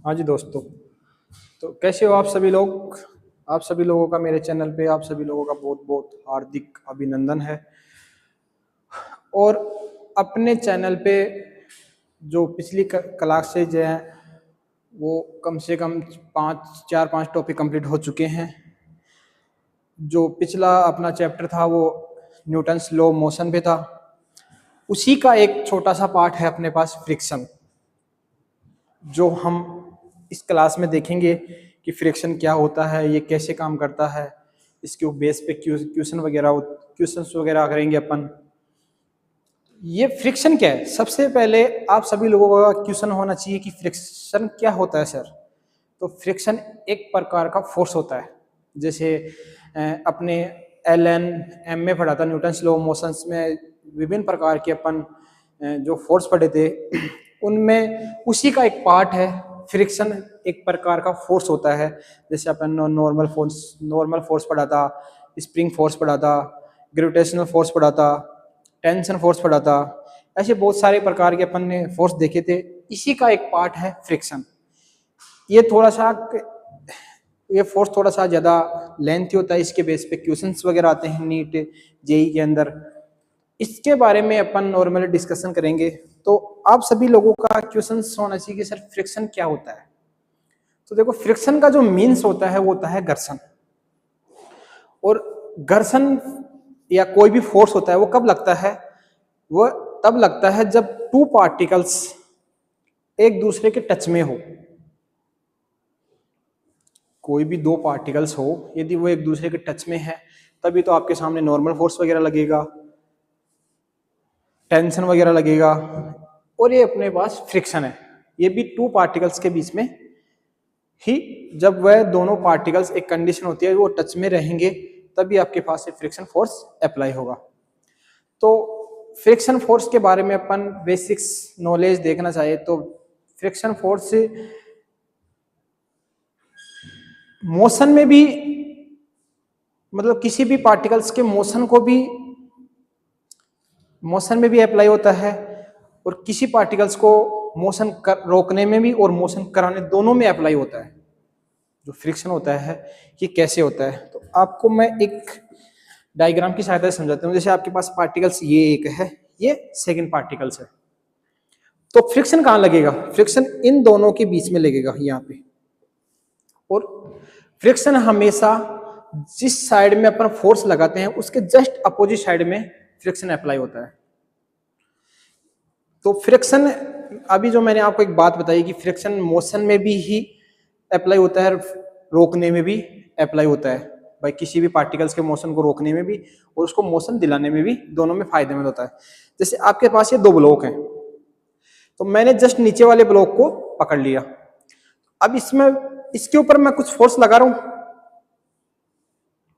हाँ जी दोस्तों। तो कैसे हो आप सभी लोग। आप सभी लोगों का मेरे चैनल पे आप सभी लोगों का बहुत बहुत हार्दिक अभिनंदन है। और अपने चैनल पे जो पिछली क्लासेज हैं वो कम से कम 5 टॉपिक कंप्लीट हो चुके हैं। जो पिछला अपना चैप्टर था वो न्यूटन्स लॉ मोशन पे था। उसी का एक छोटा सा पार्ट है अपने पास फ्रिक्शन, जो हम इस क्लास में देखेंगे कि फ्रिक्शन क्या होता है, ये कैसे काम करता है। इसके बेस पे क्वेश्चंस वगैरह करेंगे अपन। ये फ्रिक्शन क्या है, सबसे पहले आप सभी लोगों का क्वेश्चन होना चाहिए कि फ्रिक्शन क्या होता है सर। तो फ्रिक्शन एक प्रकार का फोर्स होता है। जैसे अपने एल एन एम में पढ़ा था न्यूटन्स लॉ मोशंस में, विभिन्न प्रकार के अपन जो फोर्स पढ़े थे उनमें उसी का एक पार्ट है फ्रिक्शन। एक प्रकार का फोर्स होता है। जैसे अपन नॉर्मल फोर्स पढ़ा था, स्प्रिंग फोर्स पढ़ा था, ग्रेविटेशनल फोर्स पढ़ा था, टेंशन फोर्स पढ़ा था। ऐसे बहुत सारे प्रकार के अपन ने फोर्स देखे थे। इसी का एक पार्ट है फ्रिक्शन। ये थोड़ा सा ये फोर्स थोड़ा सा ज़्यादा लेंथी होता है। इसके बेस पे क्वेश्चंस वगैरह आते हैं नीट जेई के अंदर। इसके बारे में अपन नॉर्मली डिस्कशन करेंगे। तो आप सभी लोगों का क्वेश्चन होना चाहिए कि सर फ्रिक्शन क्या होता है। तो देखो, फ्रिक्शन का जो मीन्स होता है वो होता है घर्षण। और घर्षण या कोई भी फोर्स होता है वो कब लगता है, वो तब लगता है जब टू पार्टिकल्स एक दूसरे के टच में हो। कोई भी दो पार्टिकल्स हो, यदि वो एक दूसरे के टच में है तभी तो आपके सामने नॉर्मल फोर्स वगैरह लगेगा, टेंशन वगैरह लगेगा। और ये अपने पास फ्रिक्शन है, ये भी टू पार्टिकल्स के बीच में ही, जब वह दोनों पार्टिकल्स एक कंडीशन होती है वो टच में रहेंगे तभी आपके पास ये फ्रिक्शन फोर्स अप्लाई होगा। तो फ्रिक्शन फोर्स के बारे में अपन बेसिक्स नॉलेज देखना चाहिए तो फ्रिक्शन फोर्स मोशन में भी, मतलब किसी भी पार्टिकल्स के मोशन में भी अप्लाई होता है, और किसी पार्टिकल्स को रोकने में भी और मोशन कराने दोनों में अप्लाई होता है। जो फ्रिक्शन होता है ये कैसे होता है, तो आपको मैं एक डायग्राम की सहायता से समझाता हूँ। जैसे आपके पास पार्टिकल्स ये एक है, ये सेकंड पार्टिकल्स है। तो फ्रिक्शन कहाँ लगेगा, फ्रिक्शन इन दोनों के बीच में लगेगा यहाँ पे। और फ्रिक्शन हमेशा जिस साइड में अपन फोर्स लगाते हैं उसके जस्ट अपोजिट साइड में फ्रिक्शन अप्लाई होता है। तो फ्रिक्शन, अभी जो मैंने आपको एक बात बताई कि फ्रिक्शन मोशन में भी ही अप्लाई होता है, रोकने में भी अप्लाई होता है। भाई किसी भी पार्टिकल्स के मोशन को रोकने में भी और उसको मोशन दिलाने में भी, दोनों में फायदेमंद होता है। जैसे आपके पास ये दो ब्लॉक हैं, तो मैंने जस्ट नीचे वाले ब्लॉक को पकड़ लिया। अब इसके ऊपर मैं कुछ फोर्स लगा रहा हूं,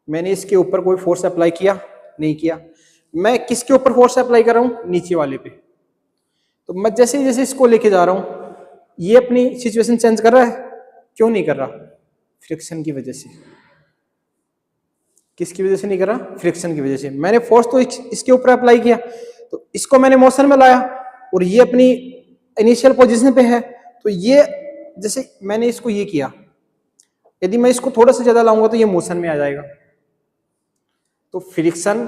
मैंने इसके ऊपर कोई फोर्स अप्लाई किया नहीं किया। मैं किसके ऊपर फोर्स अप्लाई कर रहा हूं, नीचे वाले पे। तो मैं जैसे जैसे इसको लेके जा रहा हूं, ये अपनी सिचुएशन चेंज कर रहा है। क्यों नहीं कर रहा, फ्रिक्शन की वजह से। किसकी वजह से नहीं कर रहा, फ्रिक्शन की वजह से। मैंने फोर्स तो इसके ऊपर अप्लाई किया, तो इसको मैंने मोशन में लाया और ये अपनी इनिशियल पोजीशन पे है। तो ये जैसे मैंने इसको ये किया, यदि मैं इसको थोड़ा सा ज्यादा लाऊंगा तो ये मोशन में आ जाएगा। तो फ्रिक्शन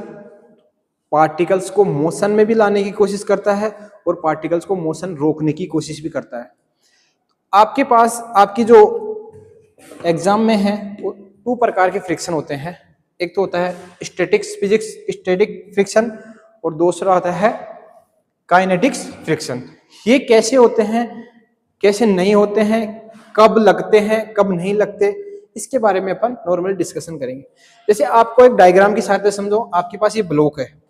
पार्टिकल्स को मोशन में भी लाने की कोशिश करता है और पार्टिकल्स को मोशन रोकने की कोशिश भी करता है। आपके पास आपकी जो एग्जाम में है वो टू प्रकार के फ्रिक्शन होते हैं। एक तो होता है स्टैटिक फ्रिक्शन और दूसरा होता है काइनेटिक्स फ्रिक्शन। ये कैसे होते हैं, कैसे नहीं होते हैं, कब लगते हैं कब नहीं लगते, इसके बारे में अपन नॉर्मली डिस्कशन करेंगे। जैसे आपको एक डायग्राम की सहायता से समझो, आपके पास ये ब्लॉक है,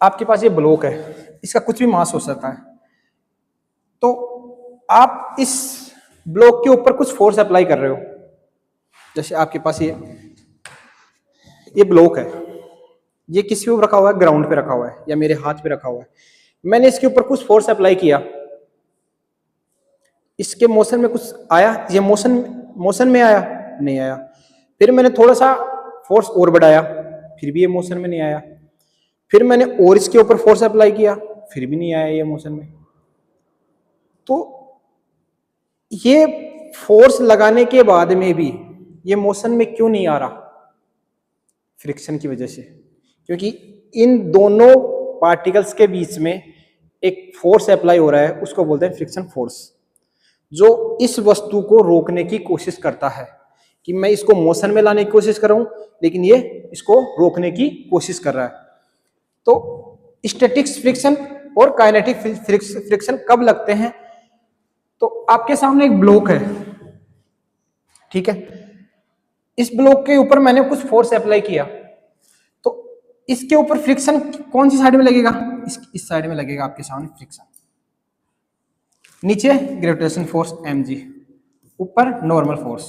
आपके पास ये ब्लॉक है, इसका कुछ भी मास हो सकता है। तो आप इस ब्लॉक के ऊपर कुछ फोर्स अप्लाई कर रहे हो। जैसे आपके पास ये ब्लॉक है, ये किसी पे रखा हुआ है, ग्राउंड पे रखा हुआ है या मेरे हाथ पे रखा हुआ है। मैंने इसके ऊपर कुछ फोर्स अप्लाई किया, इसके मोशन में कुछ आया, ये मोशन में आया नहीं आया। फिर मैंने थोड़ा सा फोर्स और बढ़ाया, फिर भी ये मोशन में नहीं आया। फिर मैंने और इसके ऊपर फोर्स अप्लाई किया, फिर भी नहीं आया ये मोशन में। तो ये फोर्स लगाने के बाद में भी ये मोशन में क्यों नहीं आ रहा? फ्रिक्शन की वजह से, क्योंकि इन दोनों पार्टिकल्स के बीच में एक फोर्स अप्लाई हो रहा है, उसको बोलते हैं फ्रिक्शन फोर्स, जो इस वस्तु को रोकने की कोशिश करता है कि मैं इसको मोशन में लाने की कोशिश कर रहा हूं, लेकिन ये इसको रोकने की कोशिश कर रहा है। तो स्टैटिक्स फ्रिक्शन और काइनेटिक फ्रिक्शन कब लगते हैं? तो आपके सामने एक ब्लॉक है, ठीक है, इस ब्लॉक के ऊपर मैंने कुछ फोर्स अप्लाई किया, तो इसके ऊपर फ्रिक्शन कौन सी साइड में लगेगा? इस साइड में लगेगा आपके सामने फ्रिक्शन। नीचे ग्रेविटेशन फोर्स mg, ऊपर नॉर्मल फोर्स।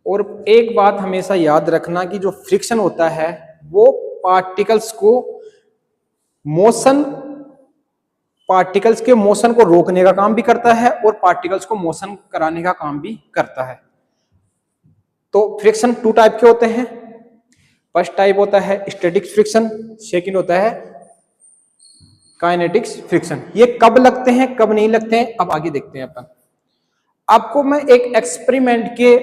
और एक बात हमेशा याद रखना कि जो फ्रिक्शन होता है वो पार्टिकल्स के मोशन को रोकने का काम भी करता है और पार्टिकल्स को मोशन कराने का काम भी करता है। तो फ्रिक्शन 2 टाइप के होते हैं। फर्स्ट टाइप होता है स्टैटिक फ्रिक्शन, सेकंड होता है काइनेटिक्स फ्रिक्शन। ये कब लगते हैं कब नहीं लगते हैं अब आगे देखते हैं अपन। आपको मैं एक एक्सपेरिमेंट के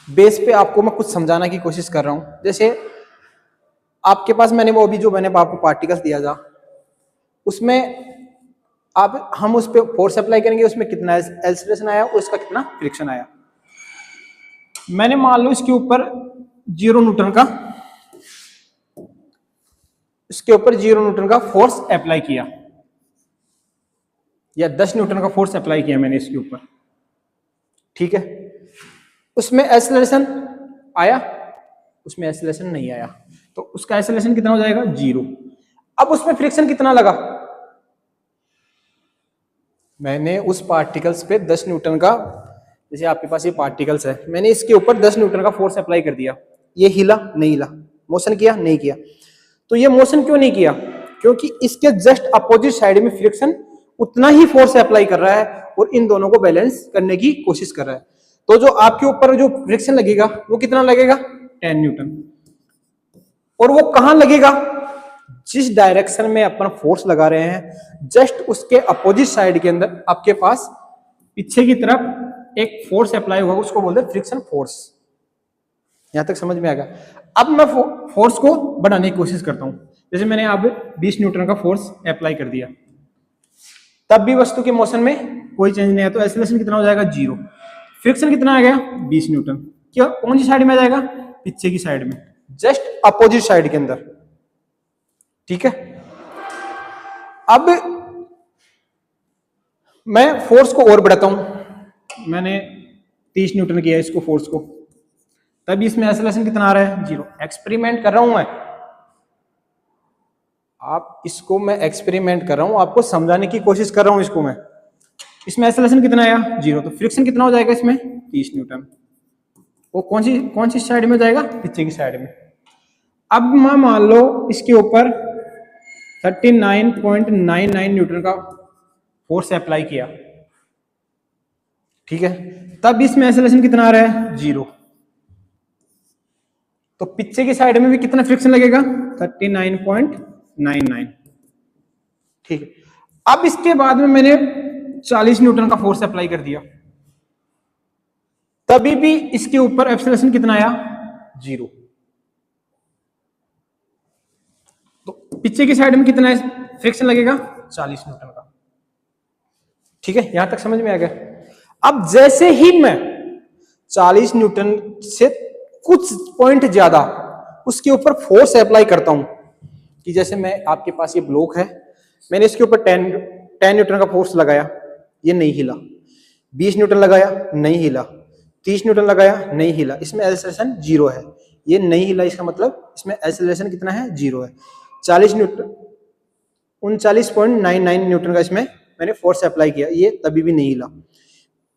बेस पे आपको मैं कुछ समझाने की कोशिश कर रहा हूं। जैसे आपके पास मैंने वो अभी जो मैंने आपको पार्टिकल्स दिया था, उसमें हम उस पर फोर्स अप्लाई करेंगे, उसमें कितना एक्सेलरेशन आया और उसका कितना फ्रिक्शन आया। मैंने मान लो इसके ऊपर 0 न्यूटन का फोर्स अप्लाई किया, या 10 न्यूटन का फोर्स अप्लाई किया मैंने इसके ऊपर, ठीक है। उसमें एक्सेलरेशन आया, उसमें एक्सेलरेशन नहीं आया, तो उसका एक्सेलरेशन कितना हो जाएगा? 0। अब उसमें फ्रिक्शन कितना लगा? मैंने उस पार्टिकल्स पे 10 न्यूटन का, जैसे आपके पास ये पार्टिकल्स है, मैंने इसके ऊपर 10 न्यूटन का फोर्स अप्लाई कर दिया, ये हिला नहीं हिला, मोशन किया नहीं किया। तो ये मोशन क्यों नहीं किया? क्योंकि इसके जस्ट अपोजिट साइड में फ्रिक्शन उतना ही फोर्स अप्लाई कर रहा है और इन दोनों को बैलेंस करने की कोशिश कर रहा है। तो जो आपके ऊपर जो फ्रिक्शन लगेगा वो कितना लगेगा? 10 न्यूटन। और वो कहां लगेगा? जिस डायरेक्शन में अपन फोर्स लगा रहे हैं जस्ट उसके अपोजिट साइड के अंदर आपके पास पीछे की तरफ एक फोर्स अप्लाई होगा, उसको बोलते हैं फ्रिक्शन फोर्स। यहां तक समझ में आ गया? अब मैं फोर्स को बढ़ाने की कोशिश करता हूं। जैसे मैंने अब 20 न्यूटन का फोर्स अप्लाई कर दिया, तब भी वस्तु के मोशन में कोई चेंज नहीं आया, तो एक्सेलरेशन कितना हो जाएगा? 0। फ्रिक्शन कितना आ गया? 20 न्यूटन। क्या कौन सी साइड में आ जाएगा? पीछे की साइड में, जस्ट अपोजिट साइड के अंदर, ठीक है। अब मैं फोर्स को और बढ़ाता हूं, मैंने 30 न्यूटन किया इसको फोर्स को, तभी इसमें एक्सेलरेशन कितना आ रहा है? 0। एक्सपेरिमेंट कर रहा हूं मैं, इसको मैं एक्सपेरिमेंट कर रहा हूं, आपको समझाने की कोशिश कर रहा हूं इसको मैं। इसमें एक्सेलरेशन कितना आया? 0। तो फ्रिक्शन कितना हो जाएगा इसमें? 30 न्यूटन। वो कौन सी साइड में जाएगा? पीछे की साइड में। अब मैं मान लो इसके ऊपर 39.99 न्यूटन का फोर्स अप्लाई किया, ठीक है, तब इसमें एक्सेलरेशन कितना आ रहा है? 0। तो पीछे की साइड में भी कितना फ्रिक्शन लगेगा? 39.99, ठीक है। अब इसके बाद में मैंने 40 न्यूटन का फोर्स अप्लाई कर दिया, तभी भी इसके ऊपर एक्सेलरेशन कितना आया? 0। तो पीछे की साइड में कितना फ्रिक्शन लगेगा? 40 न्यूटन का, ठीक है। यहां तक समझ में आ गया? अब जैसे ही मैं 40 न्यूटन से कुछ पॉइंट ज्यादा उसके ऊपर फोर्स अप्लाई करता हूं, कि जैसे मैं आपके पास ये ब्लॉक है, मैंने इसके ऊपर 10 न्यूटन का फोर्स लगाया, ये नहीं हिला। 20 न्यूटन लगाया, नहीं हिला। 30 न्यूटन लगाया, नहीं हिला। इसमें एक्सेलरेशन 0 है, ये नहीं हिला, इसका मतलब इसमें एक्सेलरेशन कितना है? 0 है। 40 न्यूटन 39.99 न्यूटन का इसमें मैंने फोर्स अप्लाई किया, ये तभी भी नहीं हिला।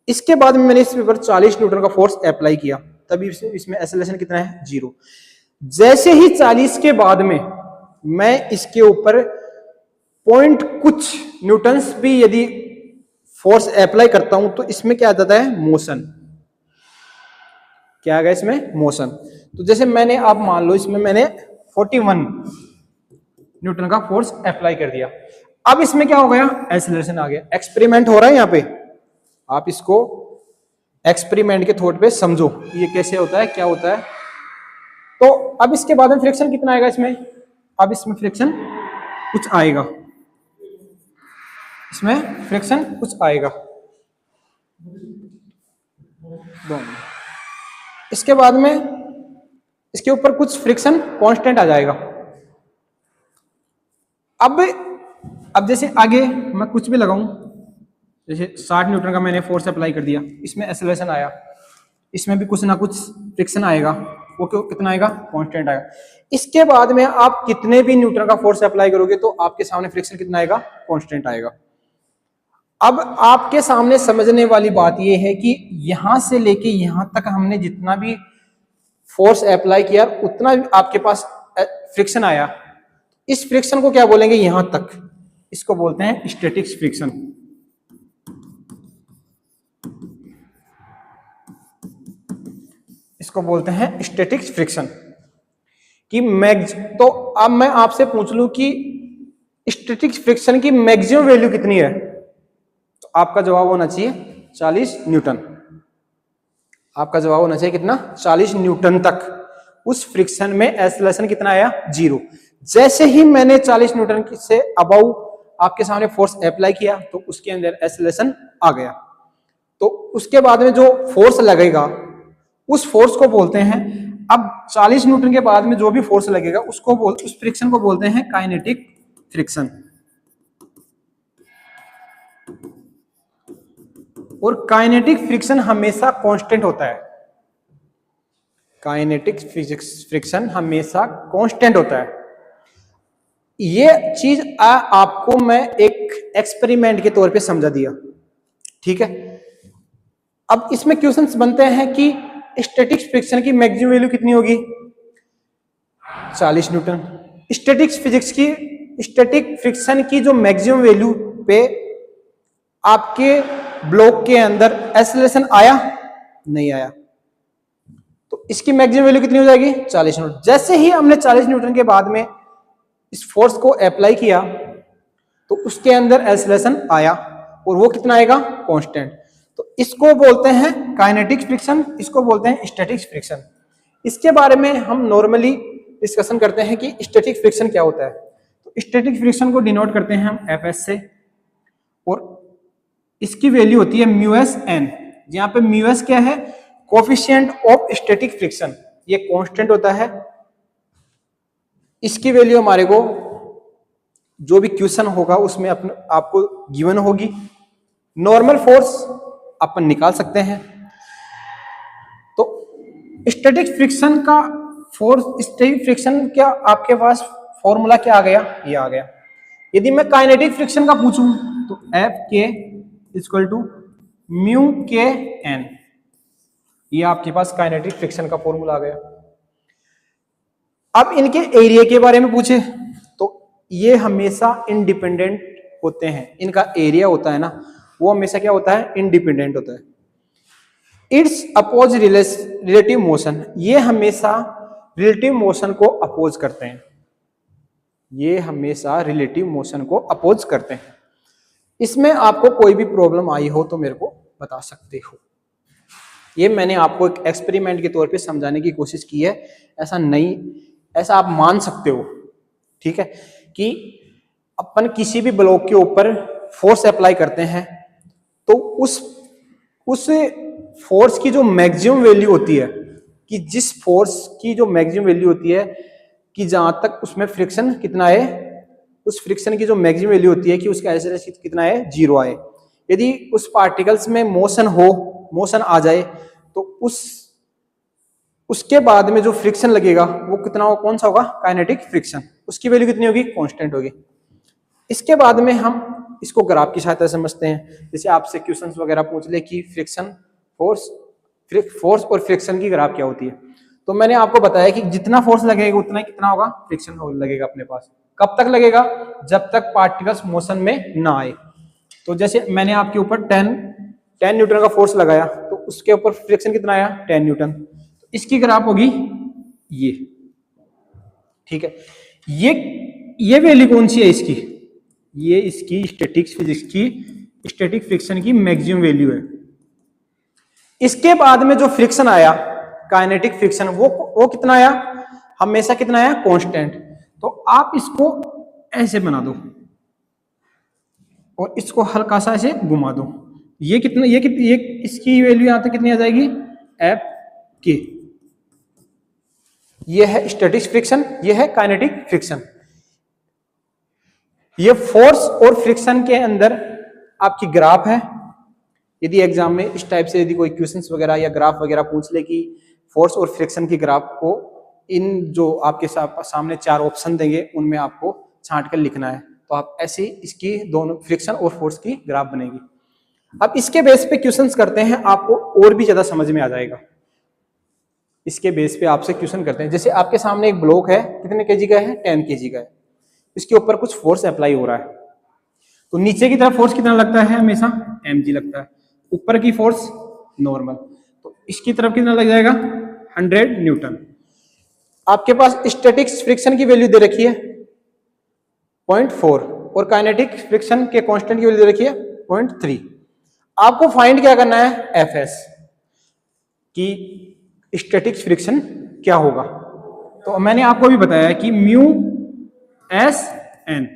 इसके बाद में मैंने इसके ऊपर 40 न्यूटन का फोर्स अप्लाई किया, तभी इसमें एक्सेलरेशन कितना है? 0। जैसे ही 40 के बाद में मैं इसके ऊपर पॉइंट कुछ न्यूटन्स भी यदि फोर्स अप्लाई करता हूं, तो इसमें क्या आ जाता है? मोशन। क्या आ गया इसमें? मोशन। तो जैसे मैंने, आप मान लो इसमें मैंने 41 न्यूटन का फोर्स अप्लाई कर दिया। अब इसमें क्या हो गया, एक्सीलरेशन आ गया। एक्सपेरिमेंट हो रहा है यहाँ पे, आप इसको एक्सपेरिमेंट के थॉट पे समझो ये कैसे होता है, क्या होता है। तो अब इसके बाद में फ्रिक्शन कितना आएगा इसमें, अब इसमें फ्रिक्शन कुछ आएगा, इसमें फ्रिक्शन कुछ आएगा दोनों। इसके बाद में इसके ऊपर कुछ फ्रिक्शन कांस्टेंट आ जाएगा। अब जैसे आगे मैं कुछ भी लगाऊं, जैसे 60 न्यूटन का मैंने फोर्स अप्लाई कर दिया, इसमें एक्सेलरेशन आया, इसमें भी कुछ ना कुछ फ्रिक्शन आएगा, वो कितना आएगा, कांस्टेंट आएगा। इसके बाद में आप कितने भी न्यूटन का फोर्स अप्लाई करोगे तो आपके सामने फ्रिक्शन कितना आएगा, कांस्टेंट आएगा। अब आपके सामने समझने वाली बात यह है कि यहां से लेके यहां तक हमने जितना भी फोर्स अप्लाई किया उतना आपके पास फ्रिक्शन आया, इस फ्रिक्शन को क्या बोलेंगे, यहां तक, इसको बोलते हैं स्टैटिक फ्रिक्शन। इसको बोलते हैं स्टैटिक फ्रिक्शन कि तो अब मैं आपसे पूछ लूं कि स्टैटिक फ्रिक्शन की मैक्सिमम वैल्यू कितनी है, तो आपका जवाब होना चाहिए 40 न्यूटन। आपका जवाब होना चाहिए कितना, 40 न्यूटन तक। उस फ्रिक्शन में एक्सेलरेशन कितना आया, 0। जैसे ही मैंने 40 न्यूटन से अबव आपके सामने फोर्स अप्लाई किया तो उसके अंदर एक्सेलरेशन आ गया। तो उसके बाद में जो फोर्स लगेगा उस फोर्स को बोलते हैं, अब 40 न्यूटन के बाद में जो भी फोर्स लगेगा उस फ्रिक्शन को बोलते हैं काइनेटिक फ्रिक्शन। और काइनेटिक फ्रिक्शन हमेशा कांस्टेंट होता है, काइनेटिक फ्रिक्शन हमेशा कांस्टेंट होता है। ये चीज आपको मैं एक एक्सपेरिमेंट के तौर पे समझा दिया, ठीक है। अब इसमें क्वेश्चंस बनते हैं कि स्टैटिक फ्रिक्शन की मैक्सिमम वैल्यू कितनी होगी, 40 न्यूटन। स्टैटिक फ्रिक्शन की जो मैक्सिमम वैल्यू पे आपके ब्लॉक के अंदर एक्सेलरेशन आया, नहीं आया, तो इसकी मैक्सिमम वैल्यू कितनी हो जाएगी, 40 न्यूटन। जैसे ही हमने 40 न्यूटन के बाद में इस फोर्स को अप्लाई किया तो उसके अंदर एक्सेलरेशन आया और वो कितना आएगा, कांस्टेंट। तो इसको बोलते हैं काइनेटिक फ्रिक्शन, इसको बोलते हैं स्टैटिक फ्रिक्शन। इसके बारे में हम नॉर्मली डिस्कशन करते हैं कि स्टैटिक फ्रिक्शन क्या होता है। तो स्टैटिक फ्रिक्शन को डिनोट करते हैं हम एफएस से, और इसकी वैल्यू होती है म्यूएस एन। यहाँ पे म्यूएस क्या है, कोफिशिएंट ऑफ स्टैटिक फ्रिक्शन, ये कांस्टेंट होता है। इसकी वैल्यू हमारे को जो भी क्वेश्चन होगा उसमें आपको गिवन होगी। नॉर्मल फोर्स अपन निकाल सकते हैं। तो स्टैटिक फ्रिक्शन का स्टैटिक फ्रिक्शन क्या आपके पास फॉर्मूला क्या आ गया, ये आ गया। यदि मैं काइनेटिक फ्रिक्शन का पूछूं तो एफ के इक्वल टू म्यू के एन, ये आपके पास काइनेटिक फ्रिक्शन का फॉर्मूला आ गया। अब इनके एरिया के बारे में पूछे तो ये हमेशा इंडिपेंडेंट होते हैं। इनका एरिया होता है ना, वो हमेशा क्या होता है, इंडिपेंडेंट होता है। इट्स अपोज रिलेटिव मोशन, ये हमेशा रिलेटिव मोशन को अपोज करते हैं। ये हमेशा रिलेटिव मोशन को अपोज करते हैं। इसमें आपको कोई भी प्रॉब्लम आई हो तो मेरे को बता सकते हो। ये मैंने आपको एक एक्सपेरिमेंट के तौर पे समझाने की कोशिश की है, ऐसा आप मान सकते हो, ठीक है। कि अपन किसी भी ब्लॉक के ऊपर फोर्स अप्लाई करते हैं तो उस फोर्स की जो मैक्सिमम वैल्यू होती है, कि जिस फोर्स की जो मैक्सिमम वैल्यू होती है कि जहां तक उसमें फ्रिक्शन कितना है, उस फ्रिक्शन की जो मैक्सिमम वैल्यू होती है कि उसका एक्सेलरेशन कितना है, 0 आए। यदि उस पार्टिकल्स में मोशन आ जाए तो उसके बाद में जो फ्रिक्शन लगेगा वो कितना हो, कौन सा होगा, काइनेटिक फ्रिक्शन। उसकी वैल्यू कितनी होगी, कांस्टेंट होगी। इसके बाद में हम इसको ग्राफ की सहायता से समझते हैं। जैसे आपसे क्वेश्चंस वगैरह पूछ ले कि फोर्स और फ्रिक्शन की ग्राफ क्या होती है, तो मैंने आपको बताया कि जितना फोर्स लगेगा उतना ही कितना होगा, फ्रिक्शन लगेगा अपने पास। कब तक लगेगा, जब तक पार्टिकल्स मोशन में ना आए। तो जैसे मैंने आपके ऊपर 10 न्यूटन का फोर्स लगाया तो उसके ऊपर फ्रिक्शन कितना आया, 10 न्यूटन। तो इसकी ग्राफ होगी ये, ठीक है। ये ये वैल्यू कौन सी है इसकी, ये इसकी स्टैटिक फिजिक्स की स्टैटिक फ्रिक्शन की मैक्सिमम वैल्यू है। इसके बाद में जो फ्रिक्शन आया काइनेटिक फ्रिक्शन वो कितना आया, हमेशा कितना आया, कांस्टेंट। तो आप इसको ऐसे बना दो और इसको हल्का सा ऐसे घुमा दो, ये कितना ये इसकी वैल्यू यहां तक कितनी आ जाएगी, एफ के। ये है स्टैटिक फ्रिक्शन, ये है काइनेटिक फ्रिक्शन। ये फोर्स और फ्रिक्शन के अंदर आपकी ग्राफ है। यदि एग्जाम में इस टाइप से यदि कोई क्वेश्चंस वगैरह या ग्राफ वगैरह पूछ ले कि फोर्स और फ्रिक्शन की ग्राफ को इन जो आपके सामने 4 ऑप्शन देंगे उनमें आपको छांट कर लिखना है, तो आप ऐसे इसकी दोनों फ्रिक्शन और फोर्स की ग्राफ बनेगी। अब इसके बेस पे क्वेश्चंस करते हैं, आपको और भी ज्यादा समझ में आ जाएगा। इसके बेस पे आपसे क्वेश्चन करते हैं, जैसे आपके सामने एक ब्लॉक है, कितने केजी का है, 10 केजी का है। इसके ऊपर कुछ फोर्स अप्लाई हो रहा है, तो नीचे की तरफ फोर्स कितना लगता है, हमेशा mg लगता है। ऊपर की फोर्स नॉर्मल, तो इसकी तरफ कितना लग जाएगा, 100 न्यूटन। आपके पास स्टैटिक फ्रिक्शन की वैल्यू दे रखी है 0.4 और काइनेटिक फ्रिक्शन के कांस्टेंट की वैल्यू दे रखी है 0.3। आपको फाइंड क्या करना है, एफएस कि स्टैटिक फ्रिक्शन क्या होगा। तो मैंने आपको भी बताया कि mu S N,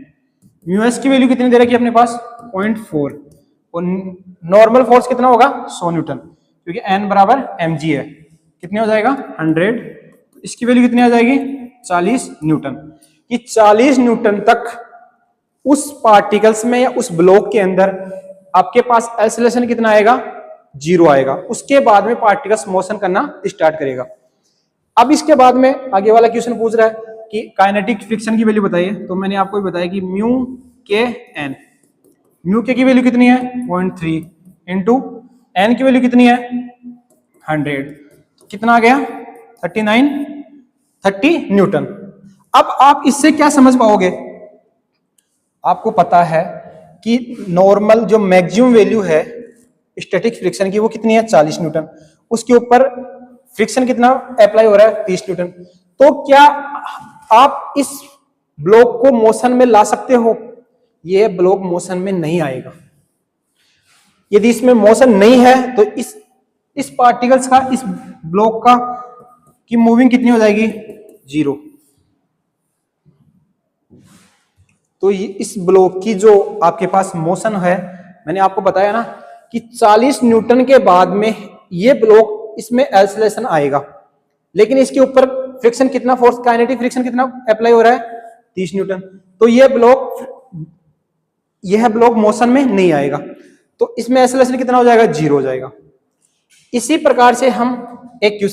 mu S की वैल्यू कितनी दे रखी है अपने पास 0.4 और नॉर्मल फोर्स कितना होगा 100 न्यूटन, क्योंकि एन बराबर mg है। कितने हो जाएगा 100, इसकी वैल्यू कितनी आ जाएगी 40 न्यूटन। कि 40 न्यूटन तक उस पार्टिकल्स में या उस ब्लॉक के अंदर आपके पास एक्सेलरेशन कितना आएगा, 0 आएगा। उसके बाद में पार्टिकल्स मोशन करना स्टार्ट करेगा। अब इसके बाद में आगे वाला क्वेश्चन पूछ रहा है कि काइनेटिक फ्रिक्शन की वैल्यू बताइए, तो मैंने आपको बताया कि म्यू के एन, म्यू के की वैल्यू कितनी है 0.3 इंटू एन की वैल्यू कितनी है 100, तो कितना आ गया 30 न्यूटन। अब आप इससे क्या समझ पाओगे, आपको पता है कि नॉर्मल जो मैक्सिमम वैल्यू है स्टैटिक फ्रिक्शन की वो कितनी है 40 न्यूटन, उसके ऊपर फ्रिक्शन कितना अप्लाई हो रहा है 30 न्यूटन। तो क्या आप इस ब्लॉक को मोशन में ला सकते हो, ये ब्लॉक मोशन में नहीं आएगा। यदि इसमें मोशन नहीं है तो इस पार्टिकल्स का, इस ब्लॉक का की मूविंग कितनी हो जाएगी 0। तो इस ब्लॉक की जो आपके पास मोशन है, मैंने आपको बताया ना कि 40 न्यूटन के बाद में ये ब्लॉक इसमें एक्सेलरेशन आएगा, लेकिन इसके ऊपर फ्रिक्शन कितना, फोर्स काइनेटिक फ्रिक्शन कितना अप्लाई हो रहा है 30 न्यूटन। तो यह ब्लॉक मोशन में नहीं आएगा, तो इसमें एक्सेलरेशन कितना हो जाएगा 0 हो जाएगा। इसी प्रकार से हम एक क्वेश्चन